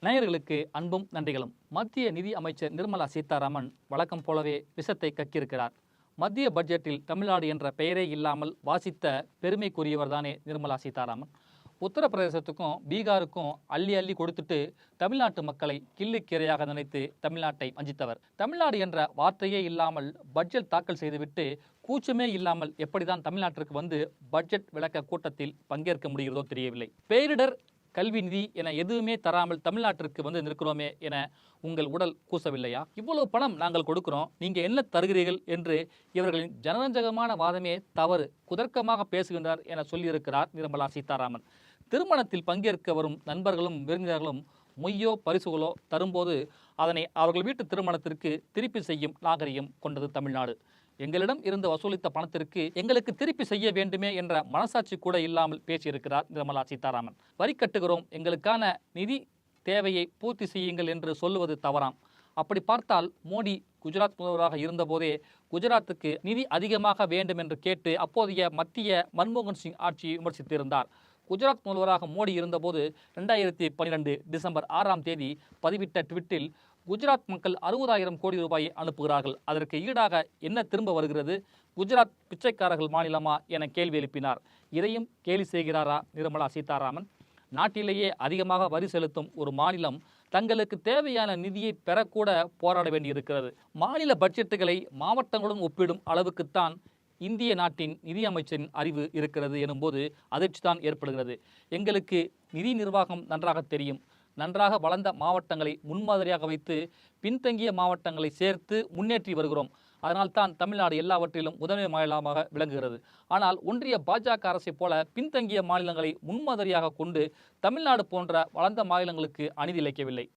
நேயர்களுக்கு அன்பும் நன்றிகளும். மத்திய நிதி அமைச்சர் நிர்மலா சீதாராமன் வழக்கம் போலவே விஷத்தை கக்கியிருக்கிறார். மத்திய பட்ஜெட்டில் தமிழ்நாடு என்ற பெயரே இல்லாமல் வாசித்த பெருமைக்குரியவர்தானே நிர்மலா சீதாராமன். உத்தரப்பிரதேசத்துக்கும் பீகாருக்கும் அள்ளி அள்ளி கொடுத்துட்டு தமிழ்நாட்டு மக்களை கிள்ளுக்கீரையாக நினைத்து தமிழ்நாட்டை வஞ்சித்தவர். தமிழ்நாடு என்ற வார்த்தையே இல்லாமல் பட்ஜெட் தாக்கல் செய்துவிட்டு கூச்சமே இல்லாமல் எப்படிதான் தமிழ்நாட்டிற்கு வந்து பட்ஜெட் விளக்க கூட்டத்தில் பங்கேற்க முடிகிறதோ தெரியவில்லை. பேரிடர், கல்வி நிதி என எதுவுமே தராமல் தமிழ்நாட்டிற்கு வந்து நிற்கிறோமே என உங்கள் உடல் கூசவில்லையா? இவ்வளவு பணம் நாங்கள் கொடுக்கிறோம், நீங்க என்ன தருகிறீர்கள் என்று இவர்களின் ஜனரஞ்சகமான வாதமே தவறு, குதர்க்கமாக பேசுகின்றனர் என சொல்லியிருக்கிறார் நிர்மலா சீதாராமன். திருமணத்தில் பங்கேற்க வரும் நண்பர்களும் விருந்தினர்களும் மொய்யோ பரிசுகளோ தரும்போது அதனை அவர்கள் வீட்டு திருமணத்திற்கு திருப்பி செய்யும் நாகரிகம் கொண்டது தமிழ்நாடு. எங்களிடம் இருந்து வசூலித்த பணத்திற்கு எங்களுக்கு திருப்பி செய்ய வேண்டுமே என்ற மனசாட்சி கூட இல்லாமல் பேசியிருக்கிறார் நிர்மலா சீதாராமன். வரி கட்டுகிறோம், எங்களுக்கான நிதி தேவையை பூர்த்தி செய்யுங்கள் என்று சொல்லுவது தவறாம். அப்படி பார்த்தால் மோடி குஜராத் முதல்வராக இருந்தபோதே குஜராத்துக்கு நிதி அதிகமாக வேண்டும் என்று கேட்டு அப்போதைய மத்திய மன்மோகன் சிங் ஆட்சியை விமர்சித்திருந்தார். குஜராத் முதல்வராக மோடி இருந்தபோது 2012 டிசம்பர் 6ஆம் தேதி பதிவிட்ட ட்விட்டில் குஜராத் மக்கள் 60,000 கோடி ரூபாயை அனுப்புகிறார்கள், அதற்கு ஈடாக என்ன திரும்ப வருகிறது, குஜராத் பிச்சைக்காரர்கள் மாநிலமா என கேள்வி எழுப்பினார். இதையும் கேலி செய்கிறாரா நிர்மலா சீதாராமன்? நாட்டிலேயே அதிகமாக வரி செலுத்தும் ஒரு மாநிலம் தங்களுக்கு தேவையான நிதியை பெறக்கூட போராட வேண்டியிருக்கிறது. மாநில பட்ஜெட்டுகளை மாவட்டங்களுடன் ஒப்பிடும் அளவுக்குத்தான் இந்திய நாட்டின் நிதியமைச்சரின் அறிவு இருக்கிறது எனும்போது அதிர்ச்சிதான் ஏற்படுகிறது. எங்களுக்கு நிதி நிர்வாகம் நன்றாக தெரியும், நன்றாக வளர்ந்த மாவட்டங்களை முன்மாதிரியாக வைத்து பின்தங்கிய மாவட்டங்களை சேர்த்து முன்னேற்றி வருகிறோம். அதனால்தான் தமிழ்நாடு எல்லாவற்றிலும் முதன்மை மாநிலமாக விளங்குகிறது. ஆனால் ஒன்றிய பாஜக அரசை போல பின்தங்கிய மாநிலங்களை முன்மாதிரியாக கொண்டு தமிழ்நாடு போன்ற வளர்ந்த மாநிலங்களுக்கு அநீதி இழைக்கவில்லை.